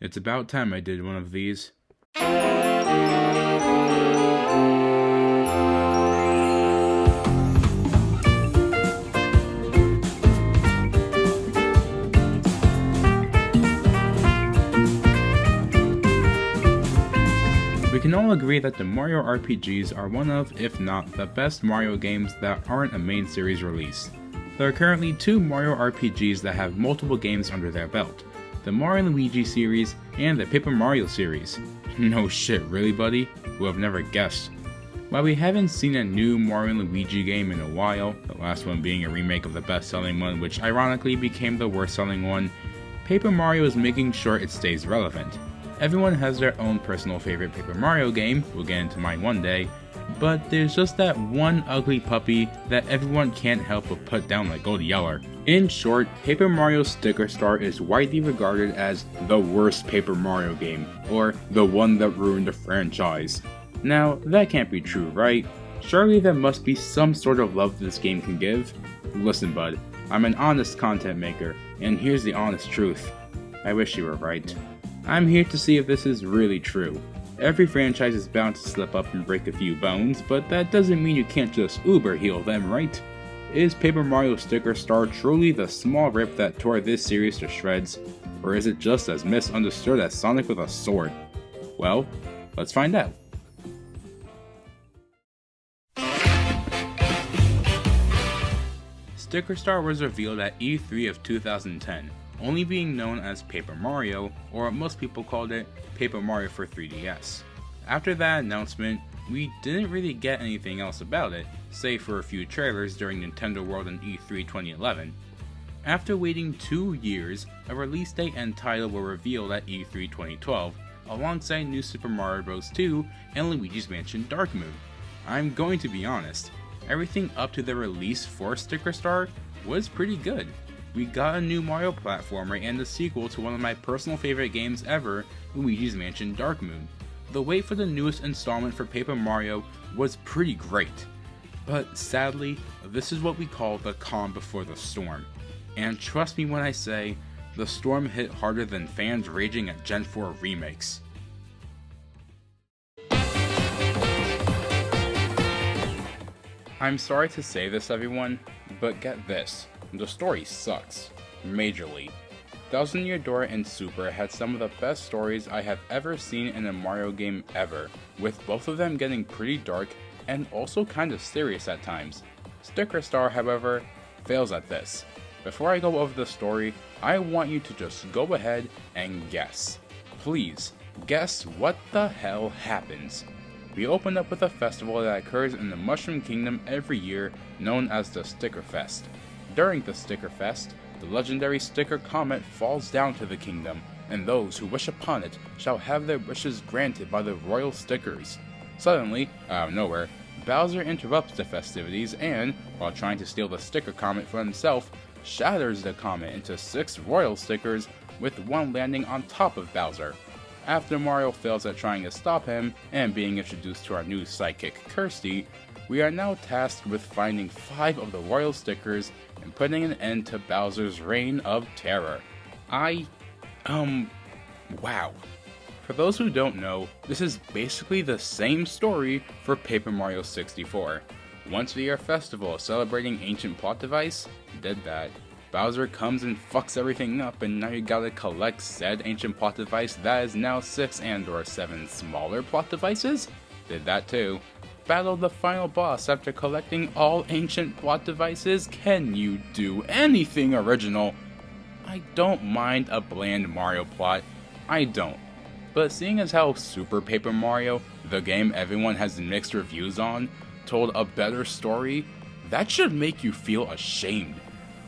It's about time I did one of these. We can all agree that the Mario RPGs are one of, if not the best Mario games that aren't a main series release. There are currently 2 Mario RPGs that have multiple games under their belt, the Mario & Luigi series and the Paper Mario series. No shit, really buddy? Who have never guessed. While we haven't seen a new Mario & Luigi game in a while, the last one being a remake of the best-selling one which ironically became the worst-selling one, Paper Mario is making sure it stays relevant. Everyone has their own personal favorite Paper Mario game, we'll get into mine one day, but there's just that one ugly puppy that everyone can't help but put down like Gold Yeller. In short, Paper Mario Sticker Star is widely regarded as the worst Paper Mario game, or the one that ruined the franchise. Now, that can't be true, right? Surely there must be some sort of love this game can give? Listen bud, I'm an honest content maker, and here's the honest truth. I wish you were right. I'm here to see if this is really true. Every franchise is bound to slip up and break a few bones, but that doesn't mean you can't just uber heal them, right? Is Paper Mario Sticker Star truly the small rip that tore this series to shreds, or is it just as misunderstood as Sonic with a sword? Well, let's find out. Sticker Star was revealed at E3 of 2010. Only being known as Paper Mario, or what most people called it, Paper Mario for 3DS. After that announcement, we didn't really get anything else about it, save for a few trailers during Nintendo World and E3 2011. After waiting 2 years, a release date and title were revealed at E3 2012, alongside New Super Mario Bros. 2 and Luigi's Mansion Dark Moon. I'm going to be honest, everything up to the release for Sticker Star was pretty good. We got a new Mario platformer and a sequel to one of my personal favorite games ever, Luigi's Mansion Dark Moon. The wait for the newest installment for Paper Mario was pretty great. But sadly, this is what we call the calm before the storm. And trust me when I say, the storm hit harder than fans raging at Gen 4 remakes. I'm sorry to say this everyone, but get this. The story sucks. Majorly. Thousand Year Door and Super had some of the best stories I have ever seen in a Mario game ever, with both of them getting pretty dark and also kinda serious at times. Sticker Star, however, fails at this. Before I go over the story, I want you to just go ahead and guess. Please, guess what the hell happens. We open up with a festival that occurs in the Mushroom Kingdom every year, known as the Sticker Fest. During the Sticker Fest, the legendary Sticker Comet falls down to the kingdom, and those who wish upon it shall have their wishes granted by the royal stickers. Suddenly, out of nowhere, Bowser interrupts the festivities and, while trying to steal the Sticker Comet for himself, shatters the comet into 6 royal stickers, with one landing on top of Bowser. After Mario fails at trying to stop him, and being introduced to our new sidekick Kirsty, we are now tasked with finding 5 of the royal stickers and putting an end to Bowser's reign of terror. Wow. For those who don't know, this is basically the same story for Paper Mario 64. Once a year festival celebrating ancient plot device, did that. Bowser comes and fucks everything up, and now you gotta collect said ancient plot device that is now 6 and/or 7 smaller plot devices? Did that too. Battle the final boss after collecting all ancient plot devices? Can you do anything original? I don't mind a bland Mario plot, I don't. But seeing as how Super Paper Mario, the game everyone has mixed reviews on, told a better story, that should make you feel ashamed.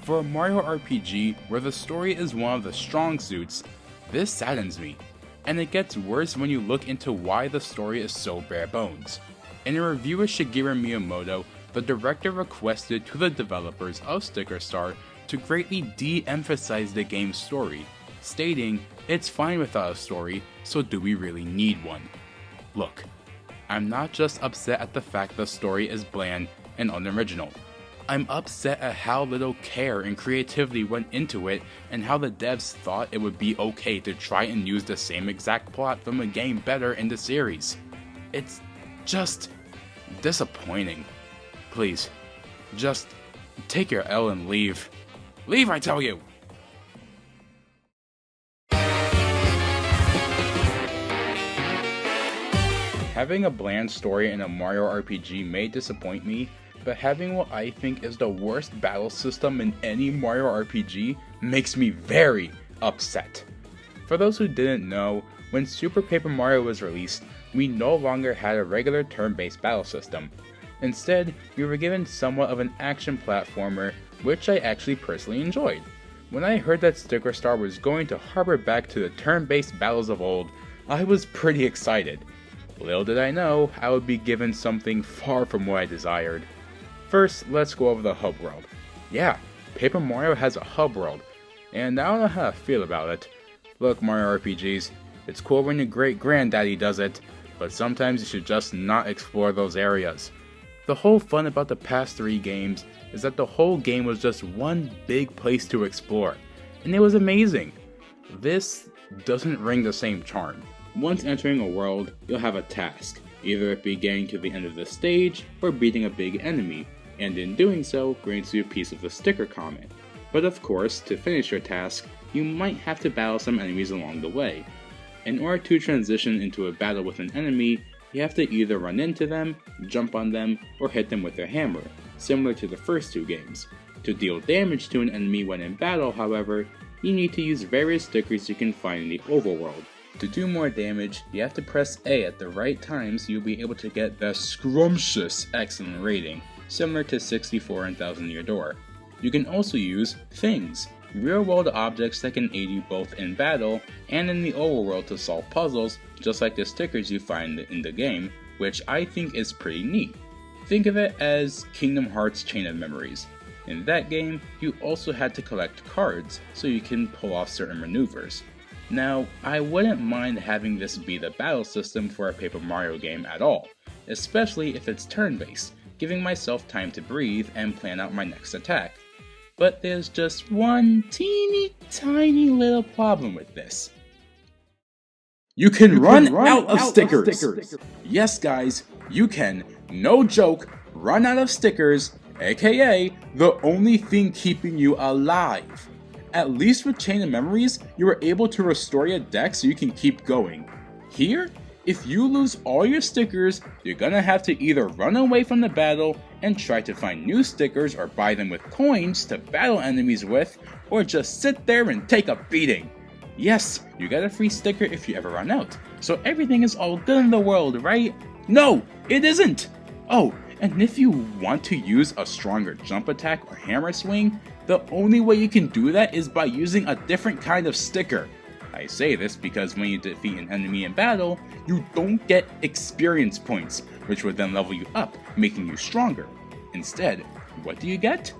For a Mario RPG where the story is one of the strong suits, this saddens me. And it gets worse when you look into why the story is so bare bones. In a review of Shigeru Miyamoto, the director requested to the developers of Sticker Star to greatly de-emphasize the game's story, stating, "It's fine without a story, so do we really need one?" Look, I'm not just upset at the fact the story is bland and unoriginal. I'm upset at how little care and creativity went into it and how the devs thought it would be okay to try and use the same exact plot from a game better in the series. It's just disappointing. Please, just take your L and leave. Leave, I tell you! Having a bland story in a Mario RPG may disappoint me, but having what I think is the worst battle system in any Mario RPG makes me very upset. For those who didn't know, when Super Paper Mario was released, we no longer had a regular turn-based battle system. Instead, we were given somewhat of an action platformer, which I actually personally enjoyed. When I heard that Sticker Star was going to harbor back to the turn-based battles of old, I was pretty excited. Little did I know, I would be given something far from what I desired. First, let's go over the hub world. Yeah, Paper Mario has a hub world, and I don't know how I feel about it. Look, Mario RPGs, it's cool when your great-granddaddy does it, but sometimes you should just not explore those areas. The whole fun about the past 3 games is that the whole game was just one big place to explore, and it was amazing. This doesn't ring the same charm. Once entering a world, you'll have a task, either it be getting to the end of the stage or beating a big enemy, and in doing so, grants you a piece of the sticker comment. But of course, to finish your task, you might have to battle some enemies along the way. In order to transition into a battle with an enemy, you have to either run into them, jump on them, or hit them with a hammer, similar to the first 2 games. To deal damage to an enemy when in battle, however, you need to use various stickers you can find in the Overworld. To do more damage, you have to press A at the right time so you'll be able to get the scrumptious excellent rating, similar to 64 and Thousand Year Door. You can also use things, real-world objects that can aid you both in battle and in the overworld to solve puzzles, just like the stickers you find in the game, which I think is pretty neat. Think of it as Kingdom Hearts Chain of Memories. In that game, you also had to collect cards so you can pull off certain maneuvers. Now, I wouldn't mind having this be the battle system for a Paper Mario game at all, especially if it's turn-based, giving myself time to breathe and plan out my next attack. But there's just one teeny tiny little problem with this. You can run out of stickers! Yes guys, you can, no joke, run out of stickers, aka the only thing keeping you alive. At least with Chain of Memories, you were able to restore your deck so you can keep going. Here, if you lose all your stickers, you're gonna have to either run away from the battle and try to find new stickers or buy them with coins to battle enemies with, or just sit there and take a beating. Yes, you get a free sticker if you ever run out, so everything is all good in the world, right? No, it isn't! Oh, and if you want to use a stronger jump attack or hammer swing, the only way you can do that is by using a different kind of sticker. I say this because when you defeat an enemy in battle, you don't get experience points, which would then level you up, making you stronger. Instead, what do you get?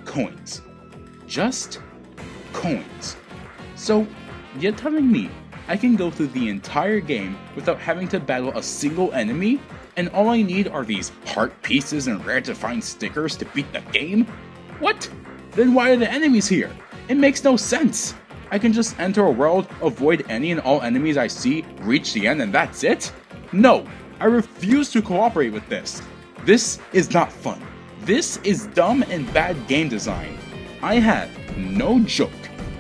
Coins. Just coins. So, you're telling me I can go through the entire game without having to battle a single enemy, and all I need are these heart pieces and rare to find stickers to beat the game? What? Then why are the enemies here? It makes no sense. I can just enter a world, avoid any and all enemies I see, reach the end, and that's it? No, I refuse to cooperate with this. This is not fun. This is dumb and bad game design. I have, no joke,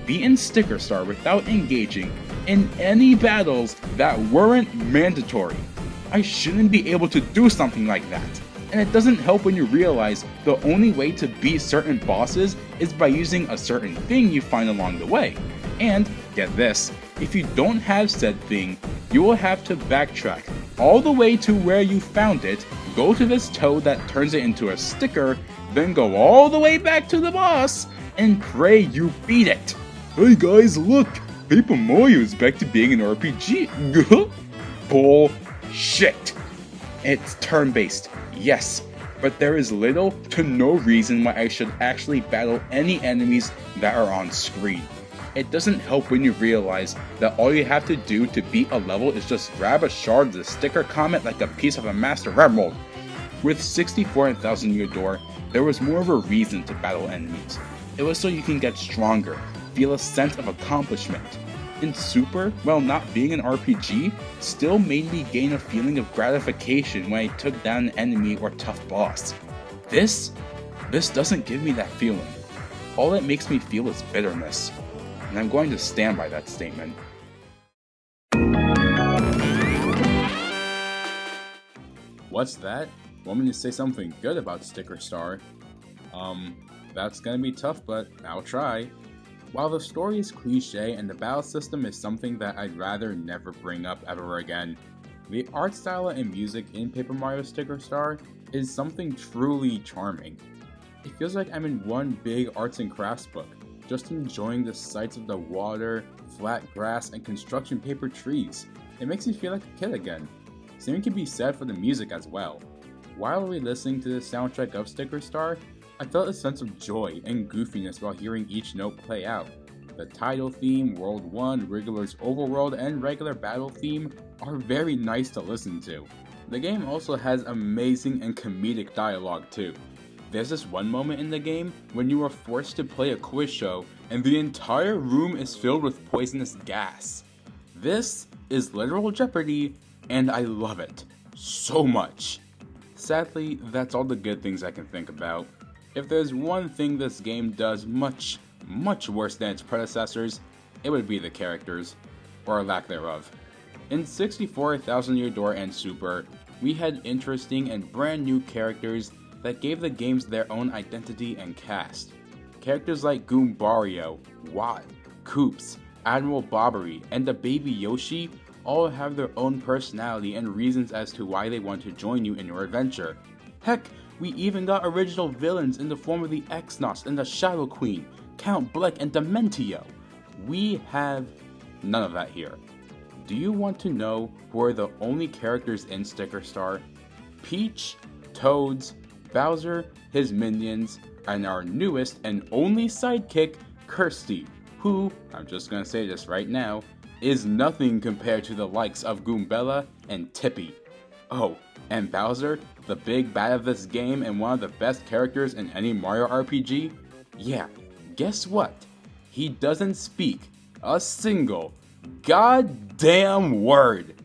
beaten Sticker Star without engaging in any battles that weren't mandatory. I shouldn't be able to do something like that. And it doesn't help when you realize the only way to beat certain bosses is by using a certain thing you find along the way. And, get this, if you don't have said thing, you will have to backtrack all the way to where you found it, go to this toad that turns it into a sticker, then go all the way back to the boss, and pray you beat it. Hey guys, look! Paper Mario is back to being an RPG. Bullshit! It's turn-based, yes, but there is little to no reason why I should actually battle any enemies that are on screen. It doesn't help when you realize that all you have to do to beat a level is just grab a shard of the sticker comment like a piece of a Master Emerald. With 64 and Thousand Year Door, there was more of a reason to battle enemies. It was so you can get stronger, feel a sense of accomplishment. In Super, while not being an RPG, still made me gain a feeling of gratification when I took down an enemy or tough boss. This doesn't give me that feeling. All it makes me feel is bitterness, and I'm going to stand by that statement. What's that? Want me to say something good about Sticker Star? That's gonna be tough, but I'll try. While the story is cliche and the battle system is something that I'd rather never bring up ever again, the art style and music in Paper Mario Sticker Star is something truly charming. It feels like I'm in one big arts and crafts book, just enjoying the sights of the water, flat grass, and construction paper trees. It makes me feel like a kid again. Same can be said for the music as well. While re-listening to the soundtrack of Sticker Star, I felt a sense of joy and goofiness while hearing each note play out. The title theme, World 1, Wriggler's Overworld, and regular battle theme are very nice to listen to. The game also has amazing and comedic dialogue too. There's this one moment in the game when you are forced to play a quiz show and the entire room is filled with poisonous gas. This is literal Jeopardy, and I love it so much. Sadly, that's all the good things I can think about. If there's one thing this game does much worse than its predecessors, it would be the characters, or lack thereof. In 64, Thousand Year Door, and Super, we had interesting and brand new characters that gave the games their own identity and cast. Characters like Goombario, Watt, Koops, Admiral Bobbery, and the baby Yoshi all have their own personality and reasons as to why they want to join you in your adventure. Heck, we even got original villains in the form of the Exnos and the Shadow Queen, Count Bleck and Dementio. We have none of that here. Do you want to know who are the only characters in Sticker Star? Peach, Toads, Bowser, his minions, and our newest and only sidekick, Kirsty, who, I'm just gonna say this right now, is nothing compared to the likes of Goombella and Tippy. Oh, and Bowser, the big bad of this game and one of the best characters in any Mario RPG? Yeah, guess what? He doesn't speak a single goddamn word.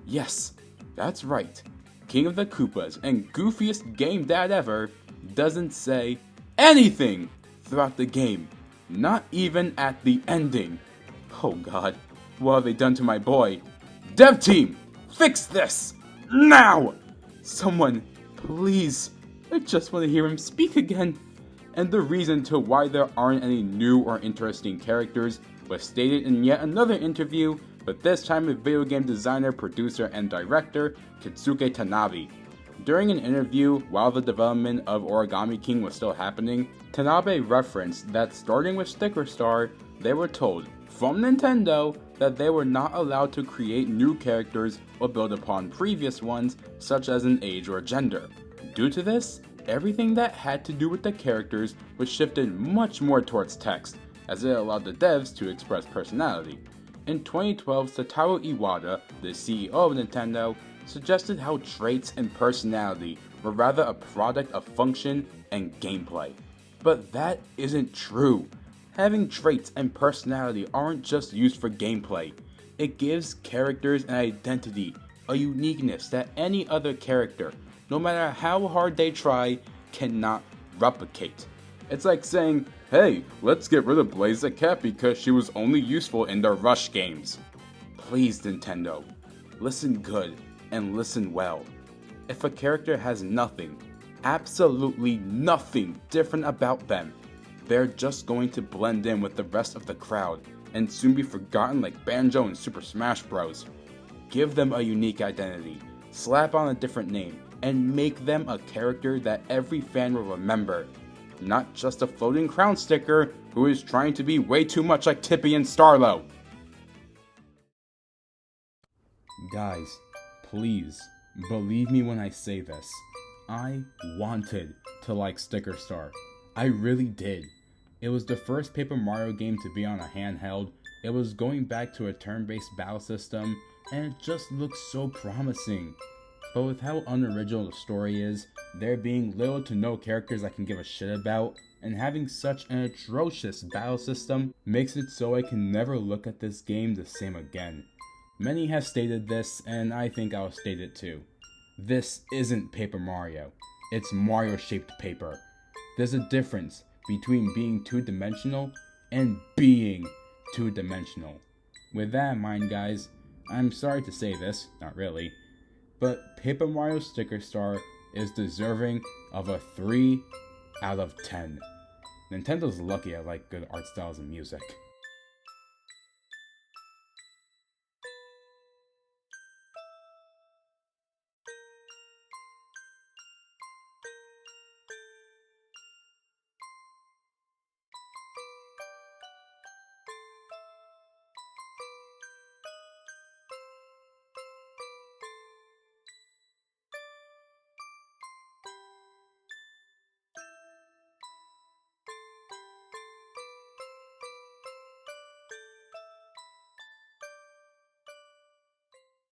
Yes, that's right. King of the Koopas and goofiest game dad ever doesn't say anything throughout the game. Not even at the ending. Oh god, what have they done to my boy? Dev team, fix this! Now! Someone, please. I just want to hear him speak again. And the reason to why there aren't any new or interesting characters was stated in yet another interview, but this time with video game designer, producer, and director Kitsuke Tanabe. During an interview while the development of Origami King was still happening, Tanabe referenced that starting with Sticker Star, they were told from Nintendo that they were not allowed to create new characters or build upon previous ones, such as an age or gender. Due to this, everything that had to do with the characters was shifted much more towards text, as it allowed the devs to express personality. In 2012, Satoru Iwata, the CEO of Nintendo, suggested how traits and personality were rather a product of function and gameplay. But that isn't true. Having traits and personality aren't just used for gameplay. It gives characters an identity, a uniqueness that any other character, no matter how hard they try, cannot replicate. It's like saying, hey, let's get rid of Blaze the Cat because she was only useful in the Rush games. Please, Nintendo, listen good and listen well. If a character has nothing, absolutely nothing different about them, they're just going to blend in with the rest of the crowd and soon be forgotten like Banjo and Super Smash Bros. Give them a unique identity, slap on a different name, and make them a character that every fan will remember. Not just a floating crown sticker who is trying to be way too much like Tippy and Starlo. Guys, please, believe me when I say this. I wanted to like Sticker Star. I really did. It was the first Paper Mario game to be on a handheld, it was going back to a turn-based battle system, and it just looked so promising. But with how unoriginal the story is, There being little to no characters I can give a shit about, and having such an atrocious battle system makes it so I can never look at this game the same again. Many have stated this, and I think I'll state it too. This isn't Paper Mario. It's Mario-shaped paper. There's a difference between being two-dimensional and being two-dimensional. With that in mind, guys, I'm sorry to say this, not really, but Paper Mario Sticker Star is deserving of a 3 out of 10. Nintendo's lucky I like good art styles and music.